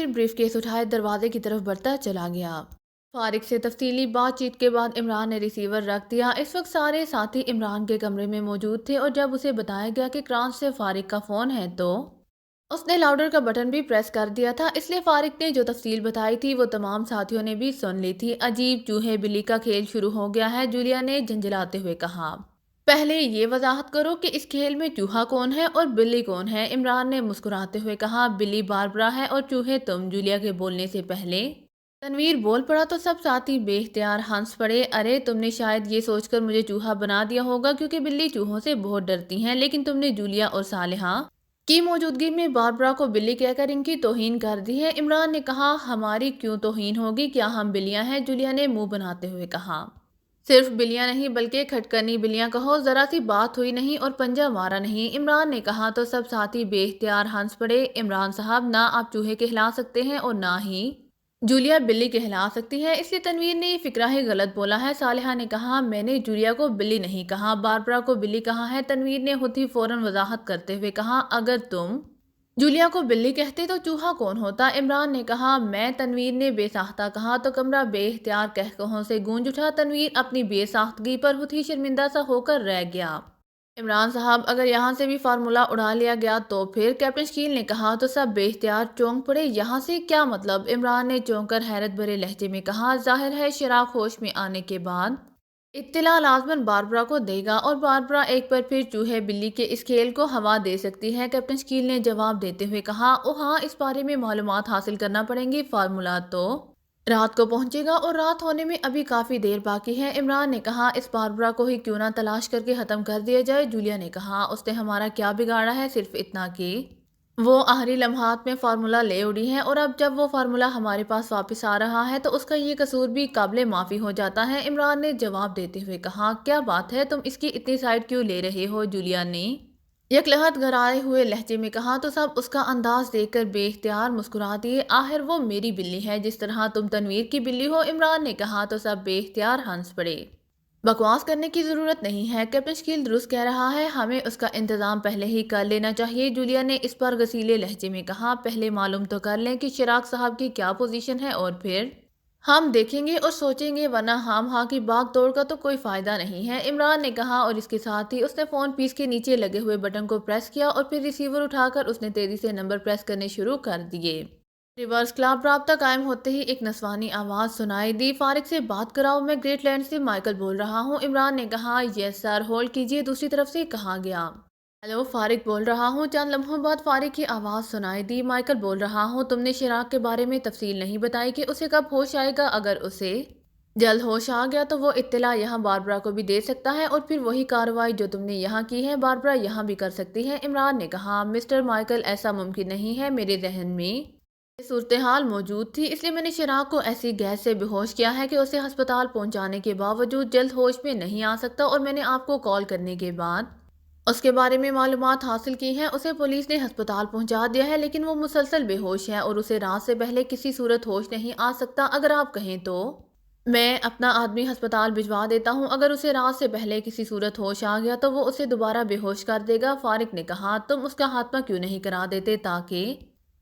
پھر brief case اٹھائے دروازے کی طرف بڑھتا چلا گیا۔ فارق سے تفصیلی بات چیت کے بعد عمران نے ریسیور رکھ دیا۔ اس وقت سارے ساتھی عمران کے کمرے میں موجود تھے اور جب اسے بتایا گیا کہ کرانچ سے فارق کا فون ہے تو اس نے لاؤڈر کا بٹن بھی پریس کر دیا تھا، اس لیے فارق نے جو تفصیل بتائی تھی وہ تمام ساتھیوں نے بھی سن لی تھی۔ عجیب چوہے بلی کا کھیل شروع ہو گیا ہے، جولیا نے جھنجھلاتے ہوئے کہا۔ پہلے یہ وضاحت کرو کہ اس کھیل میں چوہا کون ہے اور بلی کون ہے؟ عمران نے مسکراتے ہوئے کہا۔ بلی باربرا ہے اور چوہے تم۔ جولیا کے بولنے سے پہلے تنویر بول پڑا تو سب ساتھی بے اختیار ہنس پڑے۔ ارے تم نے شاید یہ سوچ کر مجھے چوہا بنا دیا ہوگا کیونکہ بلی چوہوں سے بہت ڈرتی ہیں، لیکن تم نے جولیا اور صالحہ کی موجودگی میں باربرا کو بلی کہہ کر ان کی توہین کر دی ہے۔ عمران نے کہا، ہماری کیوں توہین ہوگی؟ کیا ہم بلیاں ہیں؟ جولیا نے منہ بناتے ہوئے کہا۔ صرف بلیاں نہیں بلکہ کھٹکنی بلیاں کہو، ذرا سی بات ہوئی نہیں اور پنجہ مارا نہیں، عمران نے کہا تو سب ساتھی بے اختیار ہنس پڑے۔ عمران صاحب، نہ آپ چوہے کہلا سکتے ہیں اور نہ ہی جولیا بلی کہلا سکتی ہے، اس لیے تنویر نے یہ فقرہ ہی غلط بولا ہے۔ صالحہ نے کہا، میں نے جولیا کو بلی نہیں کہا، باربرا کو بلی کہا ہے۔ تنویر نے خود ہی فوراً وضاحت کرتے ہوئے کہا، اگر تم جولیا کو بلی کہتے تو چوہا کون ہوتا؟ عمران نے کہا، میں۔ تنویر نے بے ساختہ کہا تو کمرہ بے اختیار قہقہوں سے گونج اٹھا۔ تنویر اپنی بے ساختگی پر خود ہی شرمندہ سا ہو کر رہ گیا۔ عمران صاحب، اگر یہاں سے بھی فارمولہ اڑا لیا گیا تو پھر؟ کیپٹن شکیل نے کہا تو سب بے اختیار چونک پڑے۔ یہاں سے کیا مطلب؟ عمران نے چونک کر حیرت بھرے لہجے میں کہا، ظاہر ہے شراک ہوش میں آنے کے بعد اطلاع لازماً باربرا کو دے گا اور باربرا ایک بار پھر چوہے بلی کے اس کھیل کو ہوا دے سکتی ہے۔ کیپٹن شکیل نے جواب دیتے ہوئے کہا، او ہاں، اس بارے میں معلومات حاصل کرنا پڑیں گی، فارمولہ تو رات کو پہنچے گا اور رات ہونے میں ابھی کافی دیر باقی ہے۔ عمران نے کہا، اس باربرا کو ہی کیوں نہ تلاش کر کے ختم کر دیا جائے؟ جولیا نے کہا، اس نے ہمارا کیا بگاڑا ہے؟ صرف اتنا کہ وہ آخری لمحات میں فارمولہ لے اڑی ہے اور اب جب وہ فارمولہ ہمارے پاس واپس آ رہا ہے تو اس کا یہ قصور بھی قابل معافی ہو جاتا ہے۔ عمران نے جواب دیتے ہوئے کہا، کیا بات ہے، تم اس کی اتنی سائیڈ کیوں لے رہے ہو؟ جولیا نے یکلہت گھرائے ہوئے لہجے میں کہا تو سب اس کا انداز دیکھ کر بے اختیار مسکرا دیے۔ آخر وہ میری بلی ہے جس طرح تم تنویر کی بلی ہو، عمران نے کہا تو سب بے اختیار ہنس پڑے۔ بکواس کرنے کی ضرورت نہیں ہے، کیپٹن شکیل درست کہہ رہا ہے، ہمیں اس کا انتظام پہلے ہی کر لینا چاہیے۔ جولیا نے اس پر غصیلے لہجے میں کہا، پہلے معلوم تو کر لیں کہ شراک صاحب کی کیا پوزیشن ہے اور پھر ہم دیکھیں گے اور سوچیں گے، ورنہ ہم ہاں کی باغ توڑ کا تو کوئی فائدہ نہیں ہے، عمران نے کہا اور اس کے ساتھ ہی اس نے فون پیس کے نیچے لگے ہوئے بٹن کو پریس کیا اور پھر ریسیور اٹھا کر اس نے تیزی سے نمبر پریس کرنے شروع کر دیے۔ ریورس کلاب رابطہ قائم ہوتے ہی ایک نسوانی آواز سنائی دی، فارق سے بات کراؤ، میں گریٹ لینڈ سے مائیکل بول رہا ہوں۔ عمران نے کہا، یس سر، ہولڈ کیجئے، دوسری طرف سے کہا گیا۔ ہیلو، فارق بول رہا ہوں۔ چند لمحوں بعد فارق کی آواز سنائی دی، مائیکل بول رہا ہوں، تم نے شراک کے بارے میں تفصیل نہیں بتائی کہ اسے کب ہوش آئے گا؟ اگر اسے جلد ہوش آ گیا تو وہ اطلاع یہاں باربرا کو بھی دے سکتا ہے اور پھر وہی کارروائی جو تم نے یہاں کی ہے باربرا یہاں بھی کر سکتی ہے۔ عمران نے کہا، مسٹر مائیکل، ایسا ممکن نہیں ہے، میرے ذہن میں یہ صورتحال موجود تھی، اس لیے میں نے شراک کو ایسی گیس سے بے ہوش کیا ہے کہ اسے ہسپتال پہنچانے کے باوجود جلد ہوش میں نہیں آ سکتا، اور میں نے آپ کو کال کرنے کے بعد اس کے بارے میں معلومات حاصل کی ہیں۔ اسے پولیس نے ہسپتال پہنچا دیا ہے لیکن وہ مسلسل بے ہوش ہے اور اسے رات سے پہلے کسی صورت ہوش نہیں آ سکتا۔ اگر آپ کہیں تو میں اپنا آدمی ہسپتال بھجوا دیتا ہوں، اگر اسے رات سے پہلے کسی صورت ہوش آ گیا تو وہ اسے دوبارہ بے ہوش کر دے گا۔ فارق نے کہا، تم اس کا خاتمہ کیوں نہیں کرا دیتے تاکہ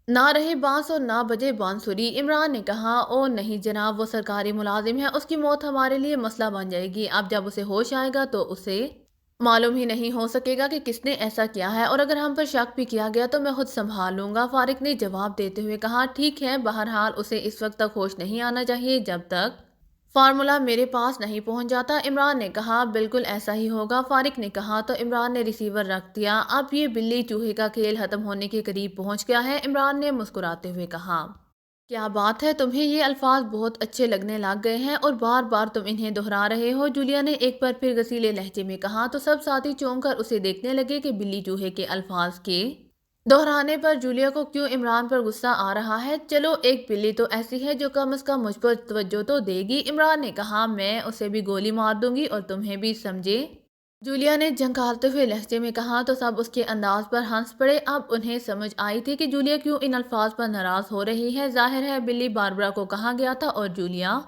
نہ رہے بانس اور نہ بجے بانسری؟ عمران نے کہا، او نہیں جناب، وہ سرکاری ملازم ہے، اس کی موت ہمارے لیے مسئلہ بن جائے گی۔ اب جب اسے ہوش آئے گا تو اسے معلوم ہی نہیں ہو سکے گا کہ کس نے ایسا کیا ہے، اور اگر ہم پر شک بھی کیا گیا تو میں خود سنبھال لوں گا۔ فارق نے جواب دیتے ہوئے کہا، ٹھیک ہے، بہرحال اسے اس وقت تک ہوش نہیں آنا چاہیے جب تک فارمولہ میرے پاس نہیں پہنچ جاتا۔ عمران نے کہا، بالکل ایسا ہی ہوگا، فارق نے کہا تو عمران نے ریسیور رکھ دیا۔ اب یہ بلی چوہے کا کھیل ختم ہونے کے قریب پہنچ گیا ہے، عمران نے مسکراتے ہوئے کہا۔ کیا بات ہے، تمہیں یہ الفاظ بہت اچھے لگنے لگ گئے ہیں اور بار بار تم انہیں دہرا رہے ہو، جولیا نے ایک بار پھر غصیلے لہجے میں کہا تو سب ساتھی چونک کر اسے دیکھنے لگے کہ بلی چوہے کے الفاظ کے دہرانے پر جولیا کو کیوں عمران پر غصہ آ رہا ہے۔ چلو، ایک بلی تو ایسی ہے جو کم از کم مجھ پر توجہ تو دے گی، عمران نے کہا، میں اسے بھی گولی مار دوں گی اور تمہیں بھی، سمجھے؟ جولیا نے جھنکالتے ہوئے لہجے میں کہا تو سب اس کے انداز پر ہنس پڑے۔ اب انہیں سمجھ آئی تھی کہ جولیا کیوں ان الفاظ پر ناراض ہو رہی ہے۔ ظاہر ہے بلی باربرا کو کہا گیا تھا اور جولیا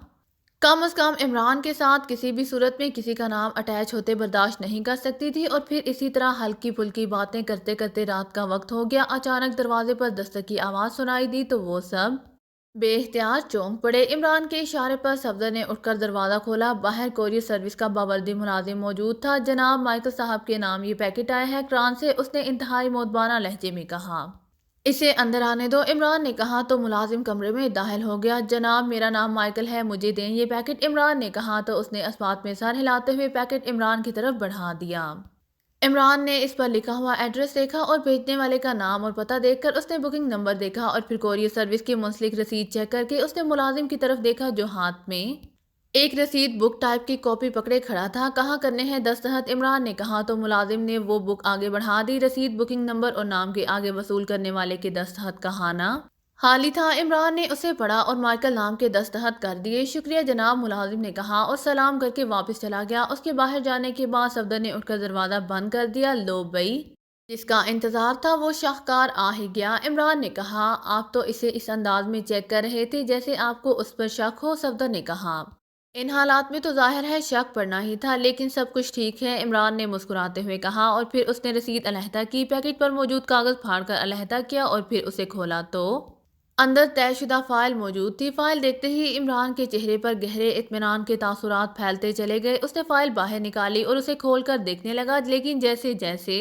کم از کم عمران کے ساتھ کسی بھی صورت میں کسی کا نام اٹیچ ہوتے برداشت نہیں کر سکتی تھی، اور پھر اسی طرح ہلکی پھلکی باتیں کرتے کرتے رات کا وقت ہو گیا۔ اچانک دروازے پر دستک کی آواز سنائی دی تو وہ سب بے احتیاط چونک پڑے۔ عمران کے اشارے پر صفدر نے اٹھ کر دروازہ کھولا۔ باہر کوریئر سروس کا باوردی ملازم موجود تھا۔ جناب مائیکل صاحب کے نام یہ پیکٹ آیا ہے کران سے، اس نے انتہائی مودبانہ لہجے میں کہا۔ اسے اندر آنے دو، عمران نے کہا تو ملازم کمرے میں داخل ہو گیا۔ جناب میرا نام مائیکل ہے، مجھے دیں یہ پیکٹ، عمران نے کہا تو اس نے اسبات میں سر ہلاتے ہوئے پیکٹ عمران کی طرف بڑھا دیا۔ عمران نے اس پر لکھا ہوا ایڈریس دیکھا اور بھیجنے والے کا نام اور پتہ دیکھ کر اس نے بکنگ نمبر دیکھا، اور پھر کوریئر سروس کی منسلک رسید چیک کر کے اس نے ملازم کی طرف دیکھا جو ہاتھ میں ایک رسید بک ٹائپ کی کاپی پکڑے کھڑا تھا۔ کہاں کرنے ہیں دستخط، عمران نے کہا تو ملازم نے وہ بک آگے بڑھا دی۔ رسید بکنگ نمبر اور نام کے آگے وصول کرنے والے کے دستخط کا خانہ خالی تھا۔ عمران نے اسے پڑھا اور مائیکل نام کے دستخط کر دیے۔ شکریہ جناب، ملازم نے کہا اور سلام کر کے واپس چلا گیا۔ اس کے باہر جانے کے بعد صفدر نے اٹھ کر دروازہ بند کر دیا۔ لو بھئی، جس کا انتظار تھا وہ شاہکار آ ہی گیا۔ عمران نے کہا آپ تو اسے اس انداز میں چیک کر رہے تھے جیسے آپ کو اس پر شک ہو، صفدر نے کہا۔ ان حالات میں تو ظاہر ہے شک پڑنا ہی تھا، لیکن سب کچھ ٹھیک ہے، عمران نے مسکراتے ہوئے کہا، اور پھر اس نے رسید علیحدہ کی، پیکٹ پر موجود کاغذ پھاڑ کر علیحدہ کیا اور پھر اسے کھولا تو اندر طے شدہ فائل موجود تھی۔ فائل دیکھتے ہی عمران کے چہرے پر گہرے اطمینان کے تاثرات پھیلتے چلے گئے۔ اس نے فائل باہر نکالی اور اسے کھول کر دیکھنے لگا، لیکن جیسے جیسے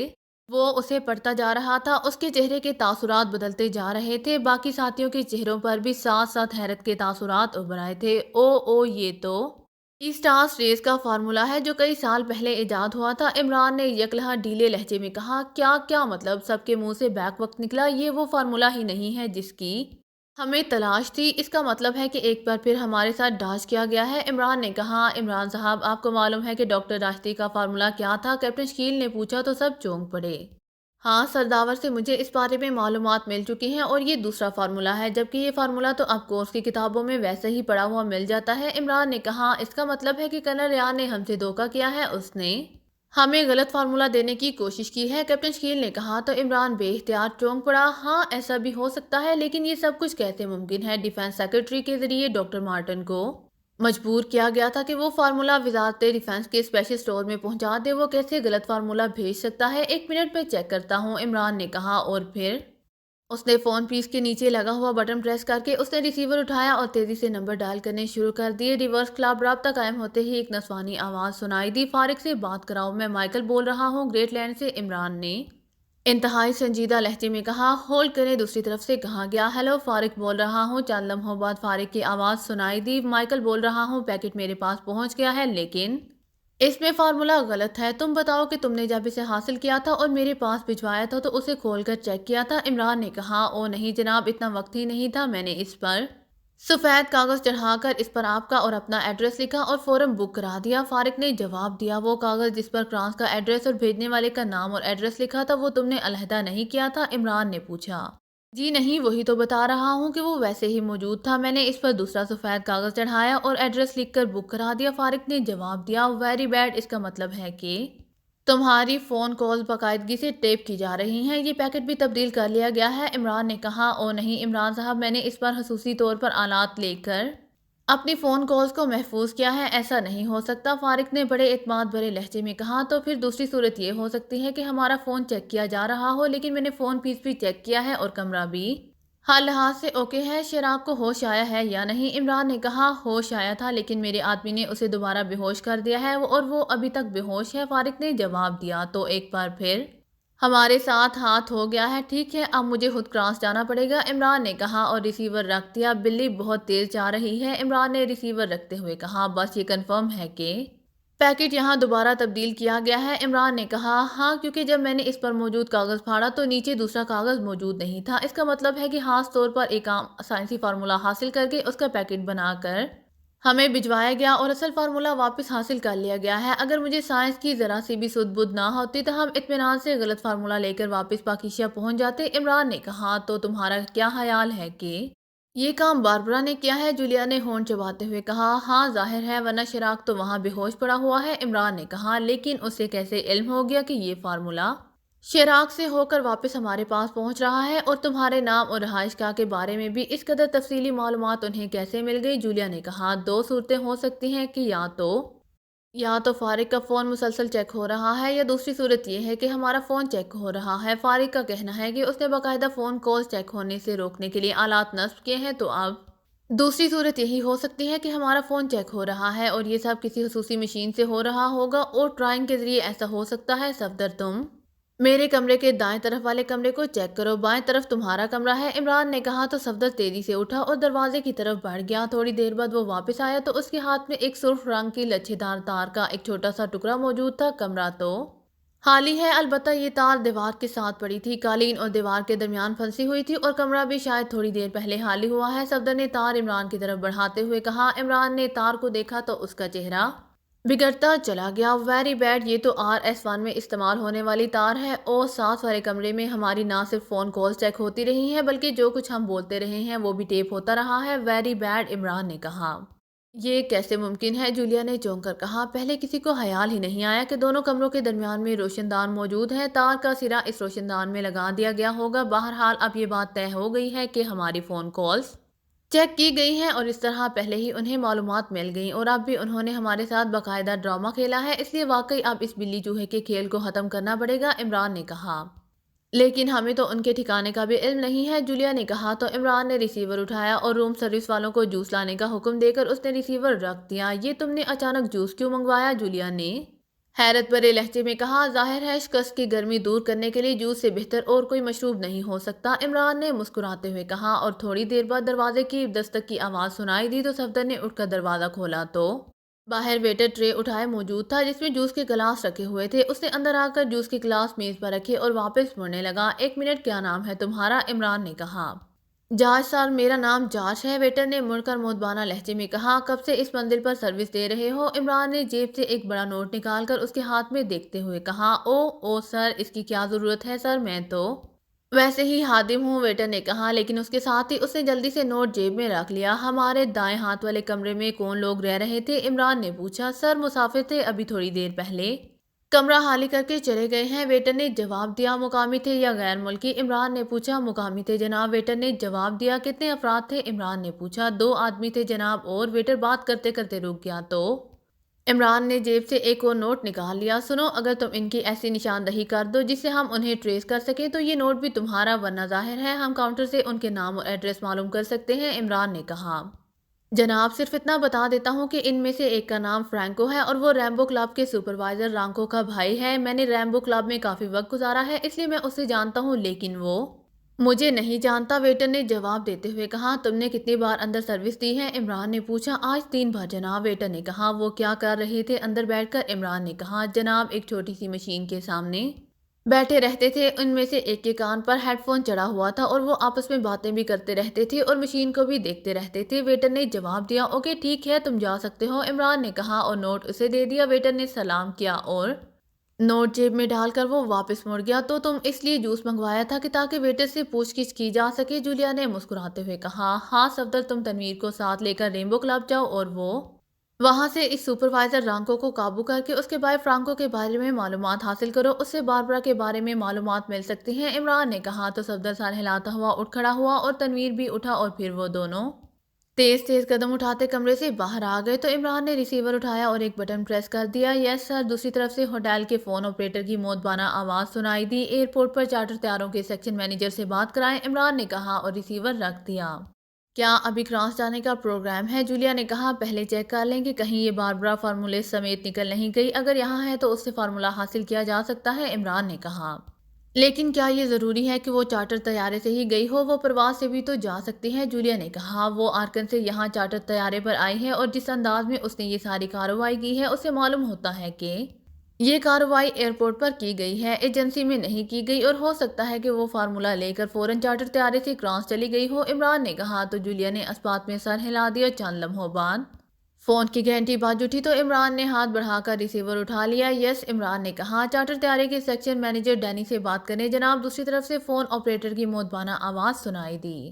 وہ اسے پڑھتا جا رہا تھا اس کے چہرے کے تاثرات بدلتے جا رہے تھے۔ باقی ساتھیوں کے چہروں پر بھی ساتھ ساتھ حیرت کے تاثرات ابھر آئے تھے۔ او یہ تو ایسٹاس ریس کا فارمولا ہے جو کئی سال پہلے ایجاد ہوا تھا، عمران نے یکلہا ڈھیلے لہجے میں کہا۔ کیا مطلب؟ سب کے منہ سے بیک وقت نکلا۔ یہ وہ فارمولا ہی نہیں ہے جس کی ہمیں تلاش تھی، اس کا مطلب ہے کہ ایک بار پھر ہمارے ساتھ ڈاچ کیا گیا ہے، عمران نے کہا۔ عمران صاحب، آپ کو معلوم ہے کہ ڈاکٹر راشدی کا فارمولا کیا تھا؟ کیپٹن شکیل نے پوچھا تو سب چونک پڑے۔ ہاں، سرداور سے مجھے اس بارے میں معلومات مل چکی ہیں، اور یہ دوسرا فارمولا ہے، جبکہ یہ فارمولا تو اب کورس کی کتابوں میں ویسے ہی پڑا ہوا مل جاتا ہے، عمران نے کہا۔ اس کا مطلب ہے کہ کرنل ریان نے ہم سے دھوکہ کیا ہے، اس نے ہمیں غلط فارمولا دینے کی کوشش کی ہے، کیپٹن شکیل نے کہا تو عمران بے احتیاط چونک پڑا۔ ہاں، ایسا بھی ہو سکتا ہے، لیکن یہ سب کچھ کیسے ممکن ہے؟ ڈیفنس سیکرٹری کے ذریعے ڈاکٹر مارٹن کو مجبور کیا گیا تھا کہ وہ فارمولا وزارت ڈیفنس کے اسپیشل اسٹور میں پہنچا دے، وہ کیسے غلط فارمولا بھیج سکتا ہے؟ 1 منٹ میں چیک کرتا ہوں، عمران نے کہا، اور پھر اس نے فون پیس کے نیچے لگا ہوا بٹن پریس کر کے اس نے ریسیور اٹھایا اور تیزی سے نمبر ڈائل کرنے شروع کر دیے۔ ریورس کلاب رابطہ قائم ہوتے ہی ایک نسوانی آواز سنائی دی۔ فارغ سے بات کراؤ، میں مائیکل بول رہا ہوں، گریٹ لینڈ سے، عمران نے انتہائی سنجیدہ لہجے میں کہا۔ ہولڈ کریں، دوسری طرف سے کہا گیا۔ ہیلو، فارغ بول رہا ہوں۔ چند لمحوں بعد فارغ کی آواز سنائی دی۔ مائیکل بول رہا ہوں، پیکٹ میرے پاس پہنچ گیا ہے، لیکن اس میں فارمولا غلط ہے۔ تم بتاؤ کہ تم نے جب اسے حاصل کیا تھا اور میرے پاس بھجوایا تھا تو اسے کھول کر چیک کیا تھا، عمران نے کہا۔ او نہیں جناب، اتنا وقت ہی نہیں تھا، میں نے اس پر سفید کاغذ چڑھا کر اس پر آپ کا اور اپنا ایڈریس لکھا اور فوراً بک کرا دیا، فارغ نے جواب دیا۔ وہ کاغذ جس پر کرانس کا ایڈریس اور بھیجنے والے کا نام اور ایڈریس لکھا تھا وہ تم نے علیحدہ نہیں کیا تھا، عمران نے پوچھا۔ جی نہیں، وہی تو بتا رہا ہوں کہ وہ ویسے ہی موجود تھا، میں نے اس پر دوسرا سفید کاغذ چڑھایا اور ایڈریس لکھ کر بک کرا دیا، فارغ نے جواب دیا۔ ویری بیڈ، اس کا مطلب ہے کہ تمہاری فون کالز باقاعدگی سے ٹیپ کی جا رہی ہیں، یہ پیکٹ بھی تبدیل کر لیا گیا ہے، عمران نے کہا۔ او نہیں عمران صاحب، میں نے اس پر خصوصی طور پر آلات لے کر اپنی فون کالز کو محفوظ کیا ہے، ایسا نہیں ہو سکتا، فارغ نے بڑے اعتماد بھرے لہجے میں کہا۔ تو پھر دوسری صورت یہ ہو سکتی ہے کہ ہمارا فون چیک کیا جا رہا ہو، لیکن میں نے فون پیس بھی چیک کیا ہے اور کمرہ بھی ہر لحاظ سے اوکے ہے، شراک کو ہوش آیا ہے یا نہیں، عمران نے کہا۔ ہوش آیا تھا، لیکن میرے آدمی نے اسے دوبارہ بے ہوش کر دیا ہے اور وہ ابھی تک بے ہوش ہے، فارغ نے جواب دیا۔ تو ایک بار پھر ہمارے ساتھ ہاتھ ہو گیا ہے، ٹھیک ہے، اب مجھے خود کرانس جانا پڑے گا، عمران نے کہا اور ریسیور رکھ دیا۔ بلی بہت تیز جا رہی ہے، عمران نے ریسیور رکھتے ہوئے کہا۔ بس یہ کنفرم ہے کہ پیکٹ یہاں دوبارہ تبدیل کیا گیا ہے، عمران نے کہا۔ ہاں، کیونکہ جب میں نے اس پر موجود کاغذ پھاڑا تو نیچے دوسرا کاغذ موجود نہیں تھا، اس کا مطلب ہے کہ خاص طور پر ایک عام سائنسی فارمولا حاصل کر کے اس کا پیکٹ بنا کر ہمیں بھجوایا گیا اور اصل فارمولا واپس حاصل کر لیا گیا ہے۔ اگر مجھے سائنس کی ذرا سی بھی سدھ بدھ نہ ہوتی تو ہم اطمینان سے غلط فارمولا لے کر واپس پاکیزہ پہنچ جاتے، عمران نے کہا۔ تو تمہارا کیا خیال ہے کہ یہ کام باربرا نے کیا ہے؟ جولیا نے ہونٹ چباتے ہوئے کہا۔ ہاں ظاہر ہے، ورنہ شراک تو وہاں بے ہوش پڑا ہوا ہے، عمران نے کہا، لیکن اسے کیسے علم ہو گیا کہ یہ فارمولا شراک سے ہو کر واپس ہمارے پاس پہنچ رہا ہے اور تمہارے نام اور رہائش گاہ کے بارے میں بھی اس قدر تفصیلی معلومات انہیں کیسے مل گئی؟ جولیا نے کہا، دو صورتیں ہو سکتی ہیں کہ یا تو فارغ کا فون مسلسل چیک ہو رہا ہے، یا دوسری صورت یہ ہے کہ ہمارا فون چیک ہو رہا ہے۔ فارغ کا کہنا ہے کہ اس نے باقاعدہ فون کالز چیک ہونے سے روکنے کے لیے آلات نصب کیے ہیں، تو اب دوسری صورت یہی ہو سکتی ہے کہ ہمارا فون چیک ہو رہا ہے اور یہ سب کسی خصوصی مشین سے ہو رہا ہوگا اور ٹرائنگ کے ذریعے ایسا ہو سکتا ہے۔ صفدر، تم میرے کمرے کے دائیں طرف والے کمرے کو چیک کرو، بائیں طرف تمہارا کمرہ ہے، عمران نے کہا۔ تو صفدر تیزی سے اٹھا اور دروازے کی طرف بڑھ گیا۔ تھوڑی دیر بعد وہ واپس آیا تو اس کے ہاتھ میں ایک سرخ رنگ کی لچھے دار تار کا ایک چھوٹا سا ٹکڑا موجود تھا۔ کمرہ تو خالی ہے، البتہ یہ تار دیوار کے ساتھ پڑی تھی، قالین اور دیوار کے درمیان پھنسی ہوئی تھی، اور کمرہ بھی شاید تھوڑی دیر پہلے خالی ہوا ہے۔ صفدر نے تار عمران کی طرف بڑھاتے ہوئے کہا۔ عمران نے تار کو دیکھا تو اس کا چہرہ بگڑتا چلا گیا۔ ویری بیڈ، یہ تو RS1 میں استعمال ہونے والی تار ہے، اور ساتھ والے کمرے میں ہماری نہ صرف فون کالز چیک ہوتی رہی ہیں بلکہ جو کچھ ہم بولتے رہے ہیں وہ بھی ٹیپ ہوتا رہا ہے۔ ویری بیڈ، عمران نے کہا۔ یہ کیسے ممکن ہے؟ جولیا نے چونک کر کہا۔ پہلے کسی کو خیال ہی نہیں آیا کہ دونوں کمروں کے درمیان میں روشن دان موجود ہے، تار کا سرا اس روشن دان میں لگا دیا گیا ہوگا۔ بہرحال اب یہ بات طے ہو گئی ہے کہ ہماری فون کالز چیک کی گئی ہیں، اور اس طرح پہلے ہی انہیں معلومات مل گئیں، اور اب بھی انہوں نے ہمارے ساتھ باقاعدہ ڈرامہ کھیلا ہے، اس لیے واقعی اب اس بلی چوہے کے کھیل کو ختم کرنا پڑے گا، عمران نے کہا۔ لیکن ہمیں تو ان کے ٹھکانے کا بھی علم نہیں ہے، جولیا نے کہا۔ تو عمران نے ریسیور اٹھایا اور روم سروس والوں کو جوس لانے کا حکم دے کر اس نے ریسیور رکھ دیا۔ یہ تم نے اچانک جوس کیوں منگوایا؟ جولیا نے حیرت بھرے لہجے میں کہا۔ ظاہر ہے شکست کی گرمی دور کرنے کے لیے جوس سے بہتر اور کوئی مشروب نہیں ہو سکتا، عمران نے مسکراتے ہوئے کہا، اور تھوڑی دیر بعد دروازے کی دستک کی آواز سنائی دی تو صفدر نے اٹھ کر دروازہ کھولا تو باہر ویٹر ٹرے اٹھائے موجود تھا جس میں جوس کے گلاس رکھے ہوئے تھے۔ اس نے اندر آ کر جوس کے گلاس میز پر رکھے اور واپس مڑنے لگا۔ ایک منٹ، کیا نام ہے تمہارا؟ عمران نے کہا۔ جارج سر، میرا نام جارج ہے، ویٹر نے مڑ کر مودبانہ لہجے میں کہا۔ کب سے اس منزل پر سروس دے رہے ہو؟ عمران نے جیب سے ایک بڑا نوٹ نکال کر اس کے ہاتھ میں دیکھتے ہوئے کہا۔ او سر، اس کی کیا ضرورت ہے سر، میں تو ویسے ہی خادم ہوں، ویٹر نے کہا، لیکن اس کے ساتھ ہی اس نے جلدی سے نوٹ جیب میں رکھ لیا۔ ہمارے دائیں ہاتھ والے کمرے میں کون لوگ رہ رہے تھے؟ عمران نے پوچھا۔ سر، مسافر تھے، ابھی تھوڑی دیر پہلے کمرہ خالی کر کے چلے گئے ہیں، ویٹر نے جواب دیا۔ مقامی تھے یا غیر ملکی؟ عمران نے پوچھا۔ مقامی تھے جناب، ویٹر نے جواب دیا۔ کتنے افراد تھے؟ عمران نے پوچھا۔ 2 آدمی تھے جناب، اور ویٹر بات کرتے کرتے رک گیا تو عمران نے جیب سے ایک اور نوٹ نکال لیا۔ سنو، اگر تم ان کی ایسی نشاندہی کر دو جس سے ہم انہیں ٹریس کر سکیں تو یہ نوٹ بھی تمہارا، ورنہ ظاہر ہے ہم کاؤنٹر سے ان کے نام اور ایڈریس معلوم کر سکتے ہیں، عمران نے کہا۔ جناب، صرف اتنا بتا دیتا ہوں کہ ان میں سے ایک کا نام فرینکو ہے اور وہ ریمبو کلب کے سپروائزر رانکو کا بھائی ہے۔ میں نے ریمبو کلب میں کافی وقت گزارا ہے، اس لیے میں اسے جانتا ہوں، لیکن وہ مجھے نہیں جانتا، ویٹر نے جواب دیتے ہوئے کہا۔ تم نے کتنی بار اندر سروس دی ہے؟ عمران نے پوچھا۔ آج 3 بار جناب، ویٹر نے کہا۔ وہ کیا کر رہے تھے اندر بیٹھ کر؟ عمران نے کہا۔ جناب، ایک چھوٹی سی مشین کے سامنے بیٹھے رہتے تھے، ان میں سے ایک کے کان پر ہیڈ فون چڑھا ہوا تھا اور وہ آپس میں باتیں بھی کرتے رہتے تھے اور مشین کو بھی دیکھتے رہتے تھے، ویٹر نے جواب دیا۔ اوکے ٹھیک ہے، تم جا سکتے ہو، عمران نے کہا اور نوٹ اسے دے دیا۔ ویٹر نے سلام کیا اور نوٹ جیب میں ڈال کر وہ واپس مڑ گیا۔ تو تم اس لیے جوس منگوایا تھا کہ تاکہ ویٹر سے پوچھ گچھ کی جا سکے، جولیا نے مسکراتے ہوئے کہا۔ ہاں صفدر، تم تنویر کو ساتھ لے کر ریمبو کلب جاؤ اور وہ وہاں سے اس سپروائزر رانکو کو قابو کر کے اس کے بھائی فرانکو کے بارے میں معلومات حاصل کرو، اس سے باربرا کے بارے میں معلومات مل سکتی ہیں، عمران نے کہا۔ تو صفدر سر ہلاتا ہوا اٹھ کھڑا ہوا اور تنویر بھی اٹھا اور پھر وہ دونوں تیز تیز قدم اٹھاتے کمرے سے باہر آ گئے۔ تو عمران نے ریسیور اٹھایا اور ایک بٹن پریس کر دیا۔ یس سر، دوسری طرف سے ہوٹل کے فون آپریٹر کی مودبانہ آواز سنائی دی۔ ایئرپورٹ پر چارٹر طیاروں کے سیکشن مینیجر سے بات کرائیں، عمران نے کہا اور ریسیور رکھ دیا۔ کیا ابھی فرانس جانے کا پروگرام ہے؟ جولیا نے کہا۔ پہلے چیک کر لیں کہ کہیں یہ باربرا فارمولے سمیت نکل نہیں گئی، اگر یہاں ہے تو اس سے فارمولہ حاصل کیا جا سکتا ہے، عمران نے کہا۔ لیکن کیا یہ ضروری ہے کہ وہ چارٹر طیارے سے ہی گئی ہو؟ وہ پرواز سے بھی تو جا سکتی ہے، جولیا نے کہا۔ وہ آرکن سے یہاں چارٹر طیارے پر آئی ہے اور جس انداز میں اس نے یہ ساری کارروائی کی ہے اس سے معلوم ہوتا ہے کہ یہ کارروائی ایئرپورٹ پر کی گئی ہے، ایجنسی میں نہیں کی گئی، اور ہو سکتا ہے کہ وہ فارمولہ لے کر فوراً چارٹر طیارے سے فرانس چلی گئی ہو، عمران نے کہا۔ تو جولیا نے اس بات میں سر ہلا دیا۔ چند لمحوں بعد فون کی گھنٹی بج اٹھی تو عمران نے ہاتھ بڑھا کر ریسیور اٹھا لیا۔ یس، عمران نے کہا۔ چارٹر طیارے کے سیکشن مینیجر ڈینی سے بات کریں جناب، دوسری طرف سے فون آپریٹر کی مودبانہ آواز سنائی دی۔